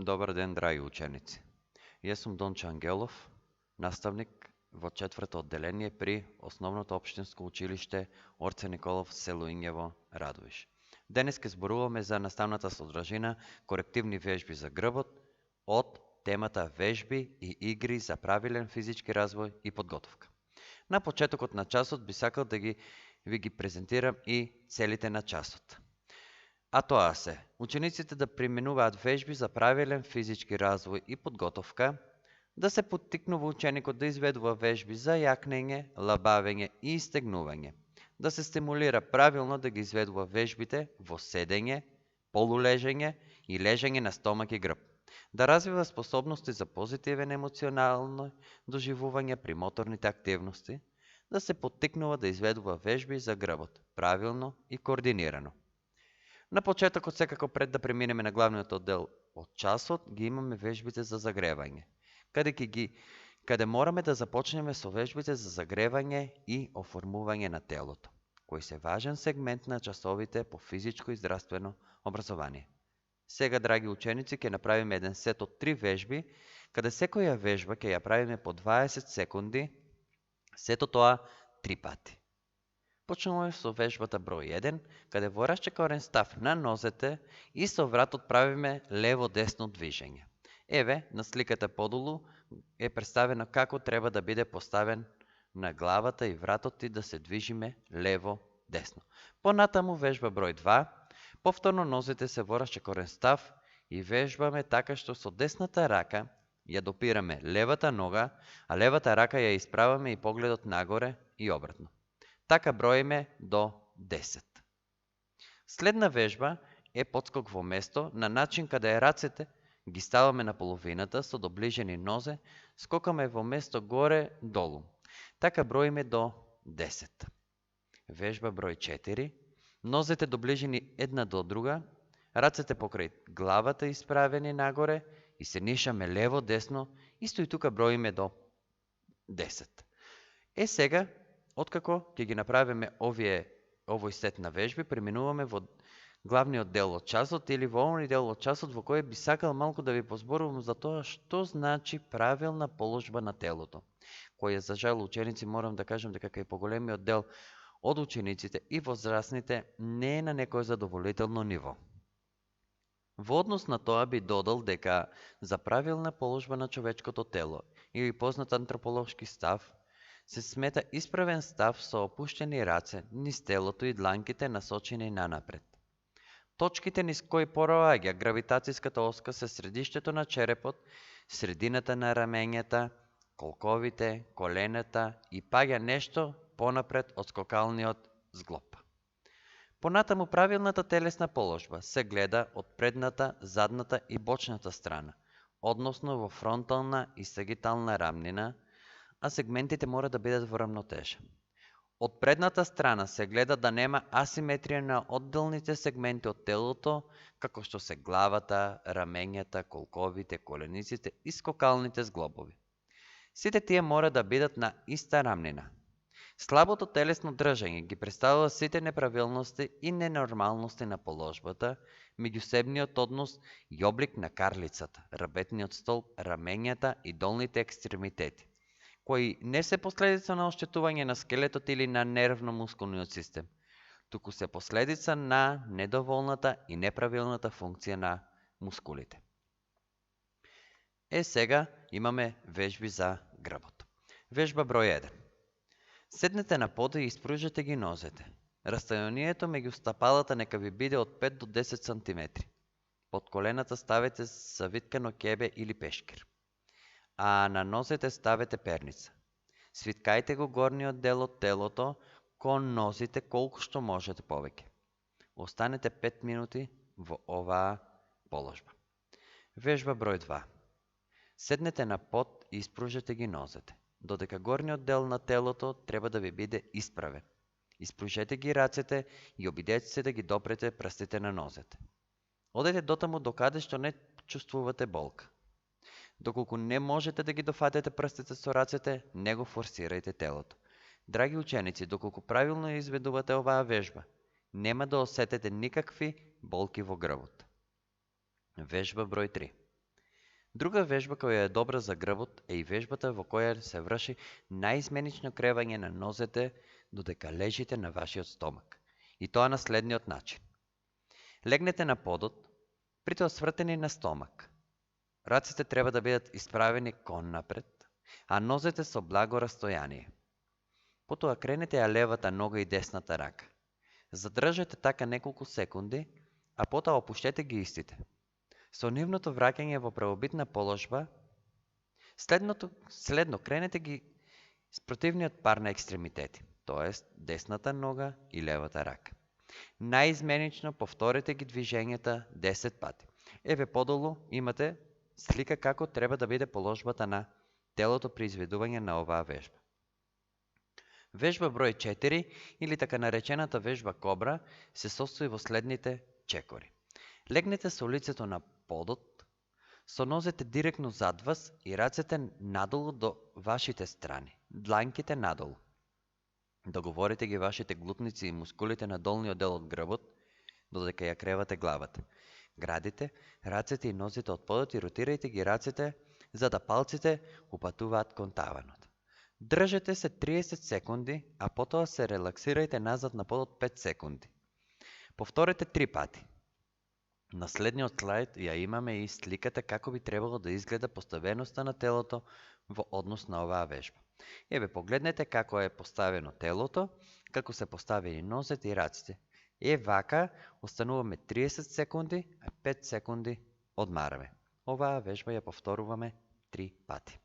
Dobar den, dragi učenici. Јас сум Дончо Ангелов, наставник во четврто одделение при Основното општинско училиште Орце Николов, село Ињево, Радовиш. Денес ке зборуваме за наставната содржина корективни вежби за грбот од темата вежби и игри за правилен физички развој и подготовка. На почетокот на часот би сакал да ви ги презентирам и целите на часот. А тоа се учениците да применуваат вежби за правилен физички развој и подготовка, да се поттикнува ученикот да изведува вежби за јакнење, лабавење и истегнување, да се стимулира правилно да ги изведува вежбите во седење, полулежење и лежење на стомак и грб, да развива способности за позитивен емоционално доживување при моторните активности, да се поттикнува да изведува вежби за грбот, правилно и координирано. На почетокот, секако пред да преминеме на главниот оддел од часот, ги имаме вежбите за загревање, каде мораме да започнеме со вежбите за загревање и оформување на телото, кои се важен сегмент на часовите по физичко и здравствено образование. Сега, драги ученици, ќе направиме еден сет од 3 вежби, каде секоја вежба ќе ја правиме по 20 секунди, сето тоа 3 пати. Почнуваме со вежбата број 1, каде во расчекорен став на нозете и со вратот правиме лево-десно движење. Еве, на сликата подолу е представено како треба да биде поставен на главата и вратот и да се движиме лево-десно. Понатаму вежба број 2, повторно нозете се во расчекорен став и вежбаме така што со десната рака ја допираме левата нога, а левата рака ја исправаме и погледот нагоре и обратно. Така броиме до 10. Следна вежба е подскок во место, на начин каде рацете ги ставаме на половината со доближени нозе, скокаме во место горе-долу. Така броиме до 10. Вежба број 4. Нозете доближени една до друга, рацете покрај главата исправени нагоре и се нишаме лево-десно, исто и тука броиме до 10. Сега, откако ќе ги направиме овој сет на вежби, преминуваме во главниот дел од часот или во овој дел од часот во кој би сакал малку да ви позборувам за тоа што значи правилна положба на телото, која за жал ученици морам да кажам дека кај поголемиот дел од учениците и возрастните не е на некое задоволително ниво. Во однос на тоа би додал дека за правилна положба на човечкото тело или познат антрополошки став се смета исправен став со опуштени раце низ телото и дланките насочени нанапред. Точките низ кои пороаѓа гравитацијската оска се средиштето на черепот, средината на рамењата, колковите, колената и паѓа нешто понапред од скокалниот зглоб. Понатаму правилната телесна положба се гледа од предната, задната и бочната страна, односно во фронтална и сагитална рамнина, а сегментите мора да бидат во рамнотежа. Од предната страна се гледа да нема асиметрија на одделните сегменти од телото, како што се главата, рамењата, колковите, колениците и скокалните зглобови. Сите тие мора да бидат на иста рамнина. Слабото телесно држање ги представува сите неправилности и ненормалности на положбата, меѓусебниот однос и облик на карлицата, рабетниот столб, рамењата и долните екстремитети, кои не се последица на оштетување на скелетот или на нервно-мускулниот систем, туку се последица на недоволната и неправилната функција на мускулите. Сега имаме вежби за грбот. Вежба број 1. Седнете на пода и испружете ги нозете. Растојанието меѓу стапалата нека ви биде од 5 до 10 см. Под колената ставете завиткано ќебе или пешкир, а на нозете ставете перница. Свиткајте го горниот дел од телото кон нозите колку што можете повеќе. Останете 5 минути во оваа положба. Вежба број 2. Седнете на под и испружете ги нозете, додека горниот дел на телото треба да ви биде исправен. Испружете ги рацете и обидете се да ги допрете прстите на нозете. Одете дотаму докаде што не чувствувате болка. Доколку не можете да ги дофатете прстите со рацете, не го форсирајте телото. Драги ученици, доколку правилно изведувате оваа вежба, нема да осетете никакви болки во грбот. Вежба број 3. Друга вежба која е добра за грбот е и вежбата во која се врши наизменично кревање на нозете додека лежите на вашиот стомак. И тоа на следниот начин. Легнете на подот, притоа свртени на стомак. Рацете треба да бидат исправени кон напред, а нозете со благо растојание. Потоа кренете ја левата нога и десната рака. Задржете така неколку секунди, а потоа опуштете ги истите. Со нивното враќање во правобитна положба, следно кренете ги с противниот пар на екстремитети, тоест десната нога и левата рака. Наизменично повторете ги движењата 10 пати. Еве подолу имате слика како треба да биде положбата на телото при изведување на оваа вежба. Вежба број 4 или така наречената вежба кобра се состои во следните чекори. Легнете со лицето на подот, со нозете директно зад вас и рацете надолу до вашите страни, дланките надолу. Договорите ги вашите глутници и мускулите на долниот дел од грбот, додека ја кревате главата. Градите рацете и нозите од подот и ротирајте ги рацете за да палците упатуваат кон таванот. Држете се 30 секунди, а потоа се релаксирајте назад на подот 5 секунди. Повторете 3 пати. На следниот слайд ја имаме и сликата како би требало да изгледа поставеноста на телото во однос на оваа вежба. Еве, погледнете како е поставено телото, како се поставени нозете и раците. Вака остануваме 30 секунди, а 5 секунди одмараме. Оваа вежба ја повторуваме 3 пати.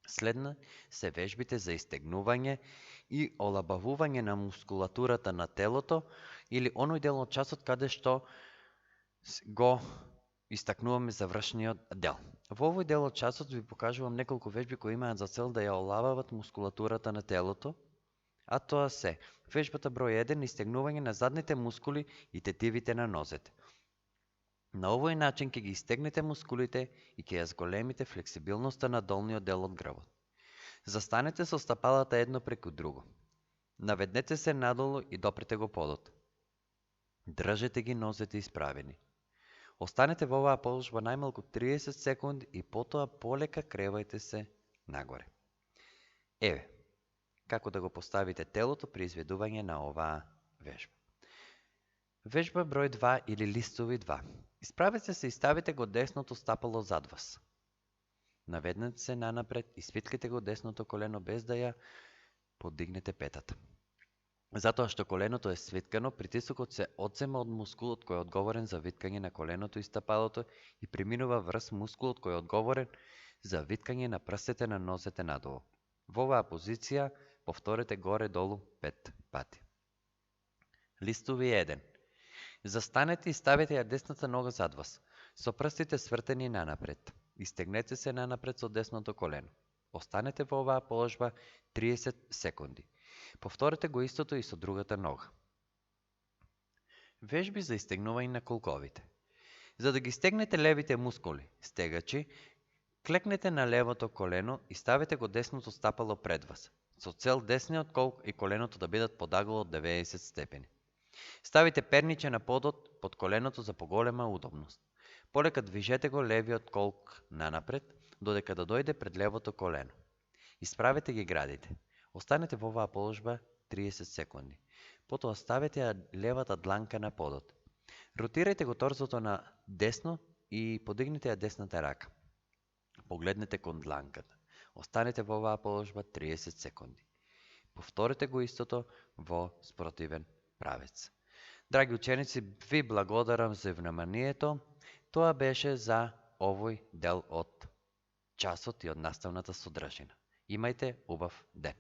Следно се вежбите за истегнување и олабавување на мускулатурата на телото или оној дел од часот каде што го истакнуваме завршниот дел. Во овој дел од часот ви покажувам неколку вежби кои имаат за цел да ја олабават мускулатурата на телото, а тоа се вежбата број 1 истегнување на задните мускули и тетивите на нозете. На овој начин ќе ги истегнете мускулите и ќе ја зголемите флексибилноста на долниот дел од грбот. Застанете со стапалата едно преку друго. Наведнете се надолу и допрете го подот. Држете ги нозете исправени. Останете во оваа положба најмалку 30 секунди и потоа полека кревајте се нагоре. Еве, како да го поставите телото при изведување на оваа вежба. Вежба број 2 или листови 2. Исправете се и ставите го десното стапало зад вас. Наведнете се нанапред и свиткате го десното колено без да ја подигнете петата. Затоа што коленото е свиткано, притисокот се одзема од мускулот кој е одговорен за виткање на коленото и стапалото и преминува врз мускулот кој е одговорен за виткање на прстите на нозете надолу. Во оваа позиција повторете горе-долу 5 пати. Листови 1. Застанете и ставете ја десната нога зад вас, со прстите свртени нанапред. Истегнете се нанапред со десното колено. Останете во оваа положба 30 секунди. Повторете го истото и со другата нога. Вежби за истегнување на колковите. За да ги стегнете левите мускули, стегачи, клекнете на левото колено и ставете го десното стапало пред вас, со цел десниот колк и коленото да бидат подагло од 90 степени. Ставите перниче на подот под коленото за поголема удобност. Полека движете го левиот колк нанапред, додека да дојде пред левото колено. Исправете ги градите. Останете во оваа положба 30 секунди. Потоа ставете ја левата дланка на подот. Ротирајте го торзото на десно и подигнете ја десната рака. Погледнете кон дланката. Останете во оваа положба 30 секунди. Повторете го истото во спротивен правец. Драги ученици, ви благодарам за вниманието. Тоа беше за овој дел од часот и од наставната содржина. Имајте убав ден.